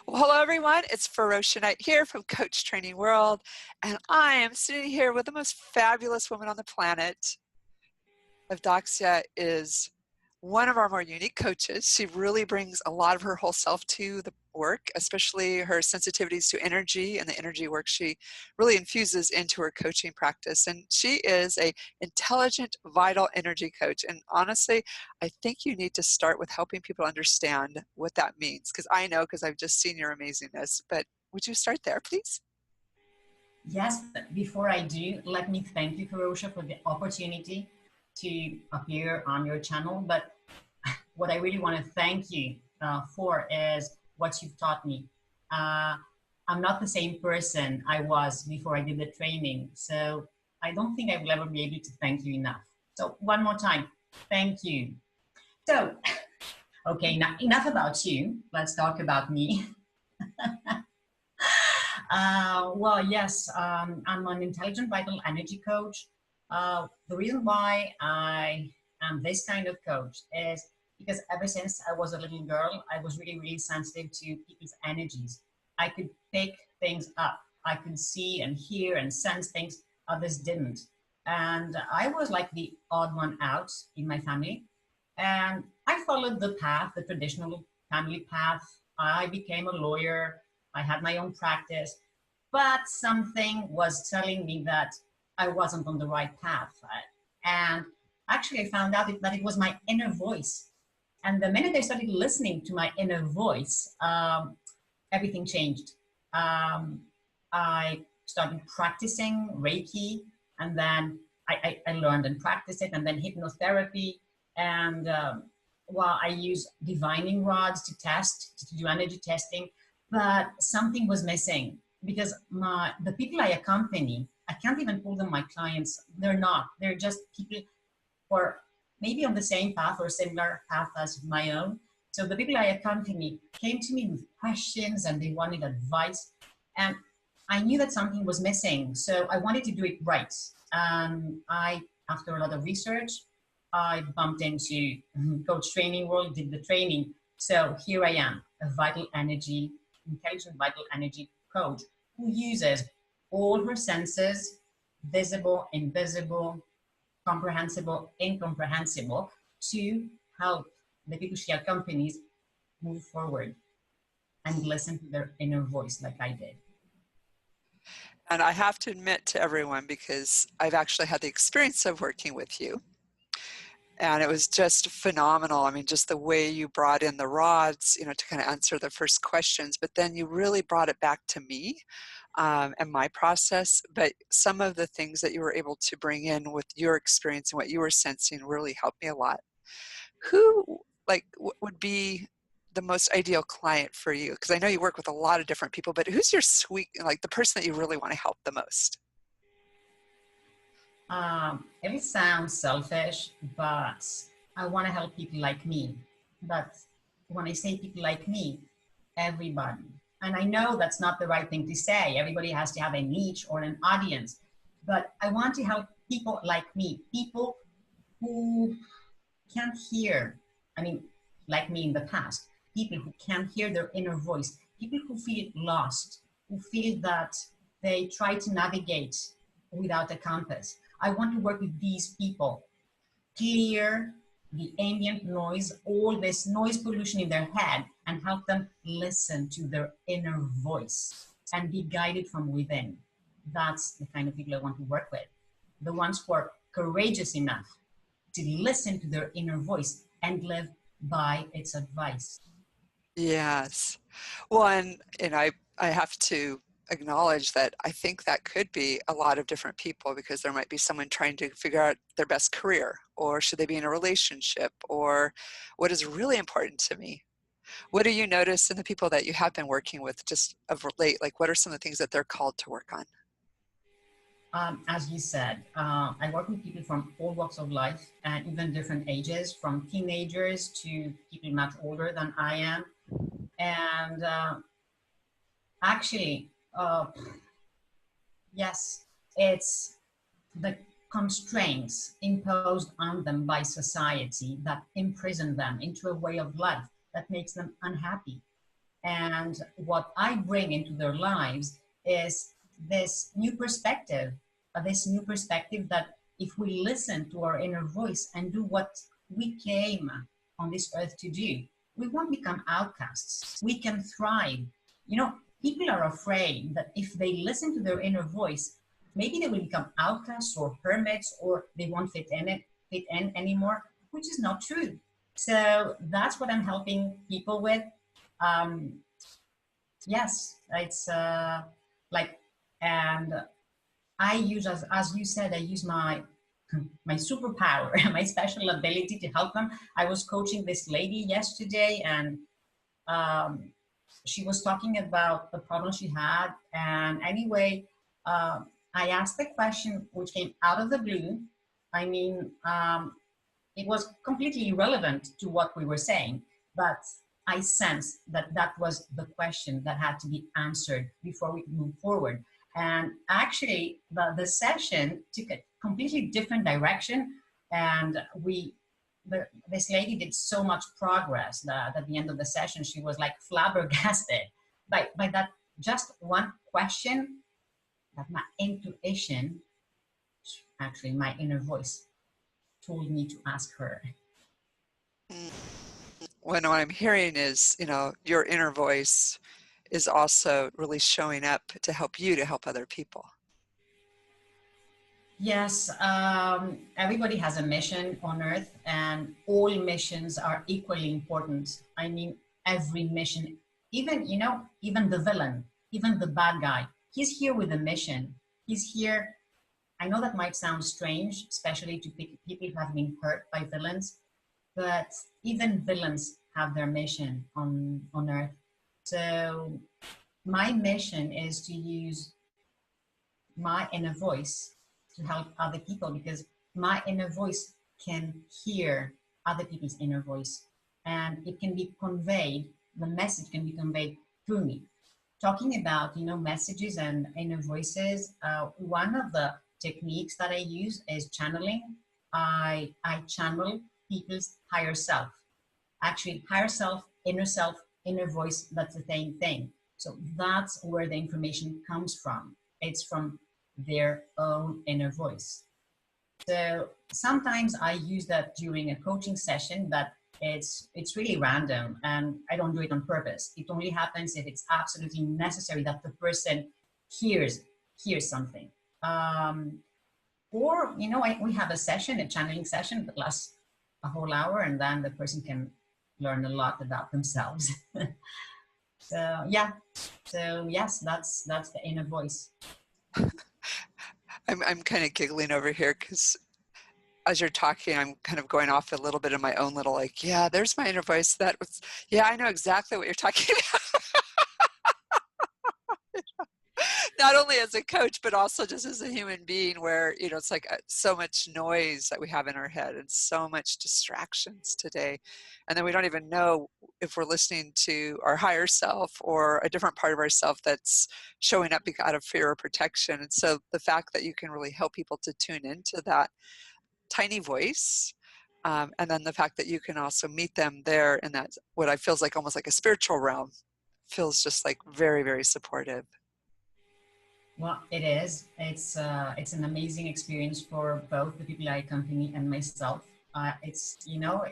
Well, hello everyone. It's Feroshia Knight here from Coach Training World, and I am sitting here with the most fabulous woman on the planet. Evdoxia is one of our more unique coaches. She really brings a lot of her whole self to the work, especially her sensitivities to energy and the energy work she really infuses into her coaching practice. And she is a intelligent, vital energy coach. And honestly, I think you need to start with helping people understand what that means, because I know, because I've just seen your amazingness. But would you start there, please? Yes, but before I do, let me thank you, Feroshia, for the opportunity to appear on your channel. But what I really want to thank you for is what you've taught me. I'm not the same person I was before I did the training, so I don't think I will ever be able to thank you enough. So one more time, thank you. So, okay, now enough about you. Let's talk about me. Well, yes, I'm an intelligent vital energy coach. The reason why I am this kind of coach is because ever since I was a little girl, I was really, really sensitive to people's energies. I could pick things up. I could see and hear and sense things others didn't. And I was like the odd one out in my family. And I followed the path, the traditional family path. I became a lawyer. I had my own practice, but something was telling me that I wasn't on the right path. And actually, I found out that it was my inner voice. And the minute I started listening to my inner voice, everything changed. I started practicing Reiki, and then I learned and practiced it, and then hypnotherapy. And well, I use divining rods to test, to do energy testing, but something was missing because the people I accompany, I can't even call them my clients. They're not. They're just people who are maybe on the same path or similar path as my own. So the people I accompany came to me with questions and they wanted advice. And I knew that something was missing. So I wanted to do it right. After a lot of research, I bumped into Coach Training World, did the training. So here I am, a intelligent vital energy coach who uses all her senses, visible, invisible, comprehensible, incomprehensible, to help the people she accompanies move forward and listen to their inner voice like I did. And I have to admit to everyone, because I've actually had the experience of working with you, and it was just phenomenal. I mean, just the way you brought in the rods, to kind of answer the first questions, but then you really brought it back to me and my process. But some of the things that you were able to bring in with your experience and what you were sensing really helped me a lot. Who, would be the most ideal client for you? Because I know you work with a lot of different people, but who's your sweet, the person that you really want to help the most? It sounds selfish, but I want to help people like me. But when I say people like me, everybody. And I know that's not the right thing to say. Everybody has to have a niche or an audience. But I want to help people like me, people who can't hear, like me in the past, people who can't hear their inner voice, people who feel lost, who feel that they try to navigate without a compass. I want to work with these people, clear the ambient noise, all this noise pollution in their head, and help them listen to their inner voice and be guided from within. That's the kind of people I want to work with. The ones who are courageous enough to listen to their inner voice and live by its advice. Yes. Well, and I have to acknowledge that I think that could be a lot of different people, because there might be someone trying to figure out their best career, or should they be in a relationship, or what is really important to me. What do you notice in the people that you have been working with just of late? Like, what are some of the things that they're called to work on? As you said, I work with people from all walks of life and even different ages, from teenagers to people much older than I am. And actually, yes, it's the constraints imposed on them by society that imprison them into a way of life that makes them unhappy. And what I bring into their lives is this new perspective that if we listen to our inner voice and do what we came on this earth to do, we won't become outcasts. We can thrive. You know, people are afraid that if they listen to their inner voice, maybe they will become outcasts or hermits, or they won't fit in anymore, which is not true. So that's what I'm helping people with. Um, yes, it's like, and I use, as you said, I use my superpower, my special ability to help them. I was coaching this lady yesterday, and um, she was talking about the problem she had. And anyway, I asked the question, which came out of the blue. I mean, it was completely irrelevant to what we were saying, but I sensed that that was the question that had to be answered before we could move forward. And actually, the session took a completely different direction, and this lady did so much progress that at the end of the session, she was like flabbergasted by that just one question that my intuition, actually my inner voice, told me to ask her. When what I'm hearing is, you know, your inner voice is also really showing up to help you to help other people. Yes, everybody has a mission on Earth, and all missions are equally important. I mean, every mission, even, you know, even the villain, even the bad guy, he's here with a mission. He's here. I know that might sound strange, especially to people who have been hurt by villains, but even villains have their mission on Earth. So my mission is to use my inner voice to help other people, because my inner voice can hear other people's inner voice, and it can be conveyed, the message can be conveyed through me. Talking about, you know, messages and inner voices, one of the techniques that I use is channeling. I channel people's higher self. Actually, higher self, inner voice, that's the same thing. So that's where the information comes from. It's from their own inner voice. So sometimes I use that during a coaching session, but it's really random, and I don't do it on purpose. It only happens if it's absolutely necessary that the person hears something. Or, you know, we have a session, a channeling session that lasts a whole hour, and then the person can learn a lot about themselves. So yeah, so yes, that's the inner voice. I'm kind of giggling over here because as you're talking, I'm kind of going off a little bit of my own little, like, yeah, there's my inner voice. That was, yeah, I know exactly what you're talking about. Not only as a coach, but also just as a human being, where, you know, it's like so much noise that we have in our head and so much distractions today. And then we don't even know if we're listening to our higher self or a different part of ourself that's showing up out of fear or protection. And so the fact that you can really help people to tune into that tiny voice, and then the fact that you can also meet them there in that, what I feels like almost like a spiritual realm, feels just like very, very supportive. Well, it is. It's an amazing experience for both the people I accompany and myself. It's, you know,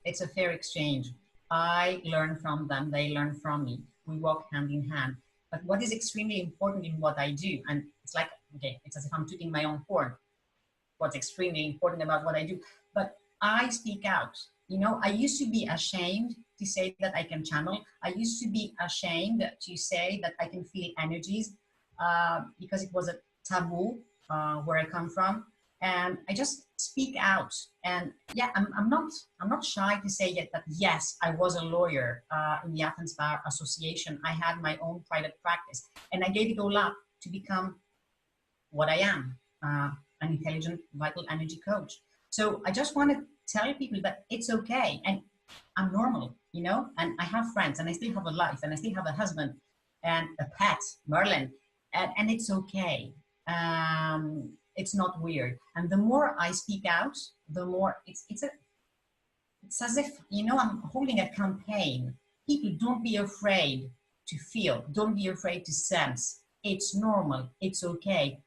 it's a fair exchange. I learn from them, they learn from me. We walk hand in hand. But what is extremely important in what I do, and it's like, okay, it's as if I'm tooting my own horn. What's extremely important about what I do, but I speak out. You know, I used to be ashamed to say that I can channel. I used to be ashamed to say that I can feel energies, because it was a taboo where I come from, and I just speak out. And yeah, I'm not shy to say yet that yes, I was a lawyer in the Athens Bar Association. I had my own private practice, and I gave it all up to become what I am, an intelligent, vital energy coach. So I just want to tell people that it's okay, and I'm normal, you know, and I have friends, and I still have a life, and I still have a husband and a pet, Merlin, and it's okay. It's not weird. And the more I speak out, the more it's as if, you know, I'm holding a campaign people, don't be afraid to feel. Don't be afraid to sense. It's normal. It's okay.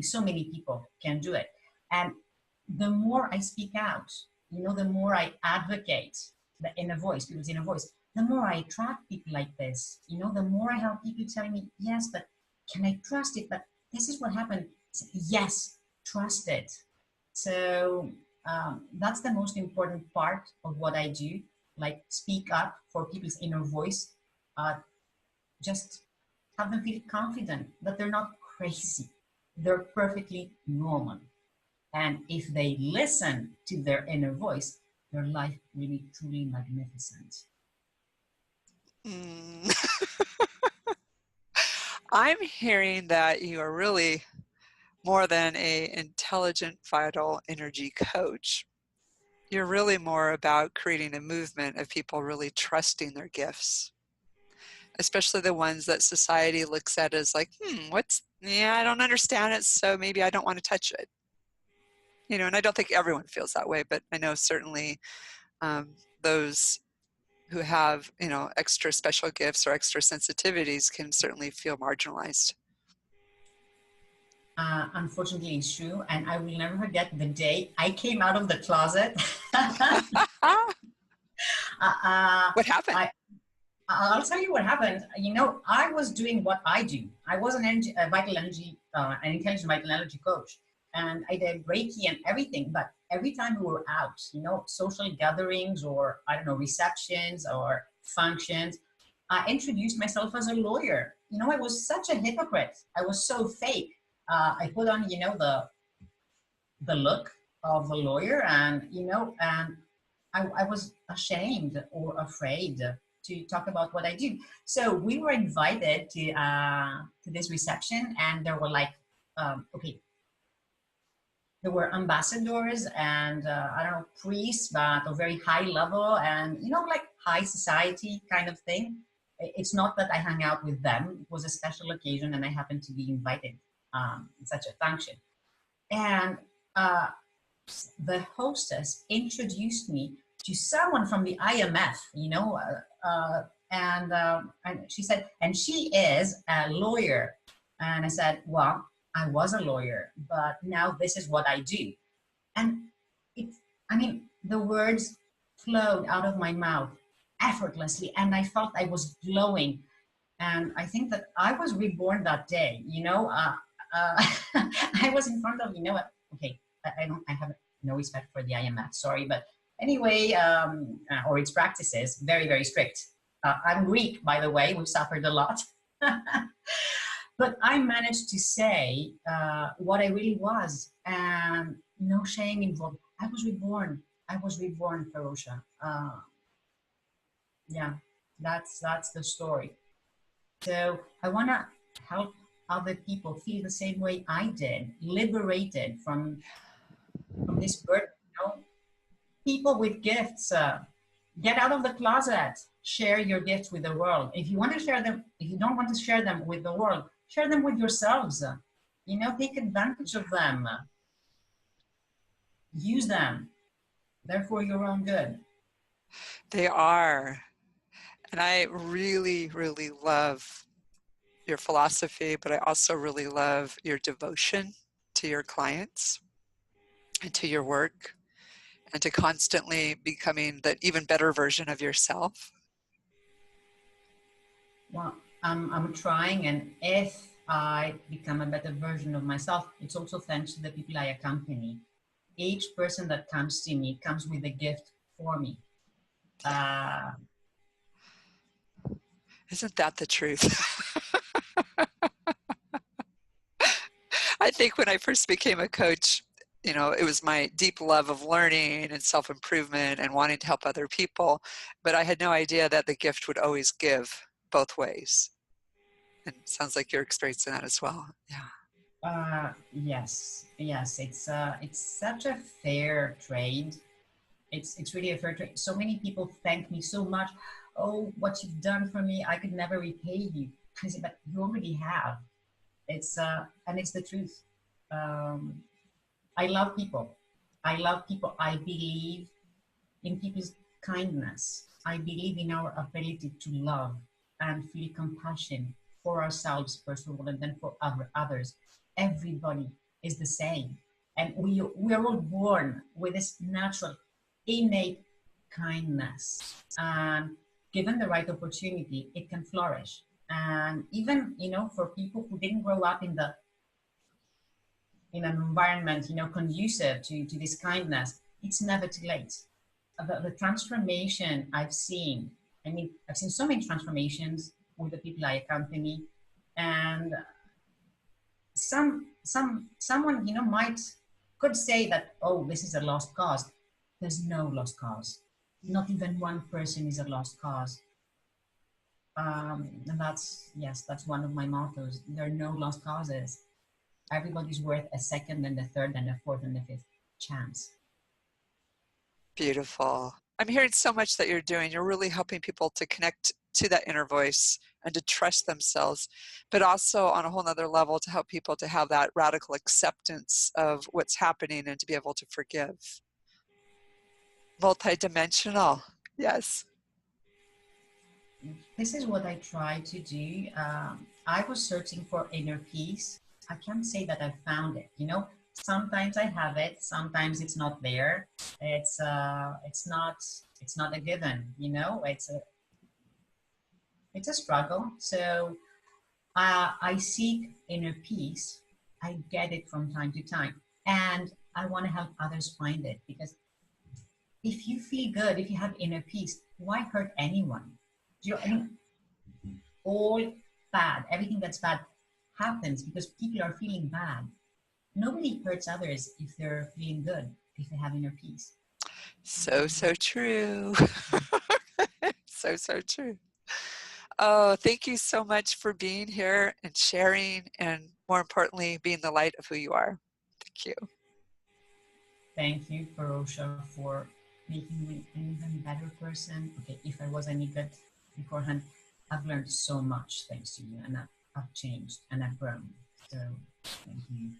So many people can do it. And the more I speak out, the more I advocate the inner voice, people's inner voice, the more I attract people like this. The more I have people telling me, yes, but can I trust it? But this is what happened. Yes, trust it. So that's the most important part of what I do, like speak up for people's inner voice. Just have them feel confident that they're not crazy. They're perfectly normal. And if they listen to their inner voice, their life will be truly magnificent. Mm. I'm hearing that you are really more than a intelligent, vital energy coach. You're really more about creating a movement of people really trusting their gifts, especially the ones that society looks at as like, I don't understand it, so maybe I don't want to touch it. And I don't think everyone feels that way, but I know certainly those who have, extra special gifts or extra sensitivities can certainly feel marginalized. Unfortunately, it's true. And I will never forget the day I came out of the closet. What happened? I'll tell you what happened. I was doing what I do. I was an an intelligent vital energy coach. And I did Reiki and everything. But every time we were out, social gatherings or, I don't know, receptions or functions, I introduced myself as a lawyer. I was such a hypocrite. I was so fake. I put on, the look of the lawyer, and I was ashamed or afraid to talk about what I do. So we were invited to this reception, and there were like, there were ambassadors and I don't know, priests, but a very high level, and like high society kind of thing. It's not that I hung out with them. It was a special occasion, and I happened to be invited in such a function. And the hostess introduced me to someone from the IMF, and she said, and she is a lawyer. And I said, well, I was a lawyer, but now this is what I do. And the words flowed out of my mouth effortlessly, and I felt I was glowing. And I think that I was reborn that day. I was in front of, okay, I have no respect for the IMF, sorry, but anyway, or its practices, very, very strict. I'm Greek, by the way, we've suffered a lot. But I managed to say what I really was, and no shame involved. I was reborn, Feroshia. Yeah, that's the story. So I want to help other people feel the same way I did, liberated from this burden. People with gifts, get out of the closet, share your gifts with the world. If you want to share them, if you don't want to share them with the world, share them with yourselves. Take advantage of them. Use them. They're for your own good. They are. And I really, really love your philosophy, but I also really love your devotion to your clients and to your work, and to constantly becoming the even better version of yourself. Well, I'm trying, and if I become a better version of myself, it's also thanks to the people I accompany. Each person that comes to me comes with a gift for me. Isn't that the truth? I think when I first became a coach, it was my deep love of learning and self-improvement and wanting to help other people, but I had no idea that the gift would always give both ways. And it sounds like you're experiencing that as well. Yeah. Yes. It's such a fair trade. It's really a fair trade. So many people thank me so much. Oh, what you've done for me, I could never repay you. I said, but you already have. And it's the truth. I love people. I believe in people's kindness. I believe in our ability to love and feel compassion for ourselves, first of all, and then for others. Everybody is the same. And we are all born with this natural, innate kindness. And given the right opportunity, it can flourish. And even, for people who didn't grow up in an environment, conducive to this kindness, it's never too late. The transformation I've seen, I mean, I've seen so many transformations with the people I accompany, and someone, could say that, oh, this is a lost cause. There's no lost cause. Not even one person is a lost cause. And that's one of my mottos. There are no lost causes. Everybody's worth a second and a third and a fourth and a fifth chance. Beautiful. I'm hearing so much that you're doing. You're really helping people to connect to that inner voice and to trust themselves, but also on a whole nother level to help people to have that radical acceptance of what's happening and to be able to forgive. Multidimensional. Yes. This is what I try to do. I was searching for inner peace. I can't say that I found it. Sometimes I have it. Sometimes it's not there. It's not a given. It's a struggle. So I seek inner peace. I get it from time to time, and I want to help others find it, because if you feel good, if you have inner peace, why hurt anyone? I mean, all bad, everything that's bad happens because people are feeling bad. Nobody hurts others if they're feeling good, if they have inner peace. So true. So true. Oh, thank you so much for being here and sharing, and more importantly, being the light of who you are. Thank you. Thank you, Feroshia, for making me an even better person. Okay, if I was any good beforehand, I've learned so much thanks to you, and I've changed and I've grown. So thank you.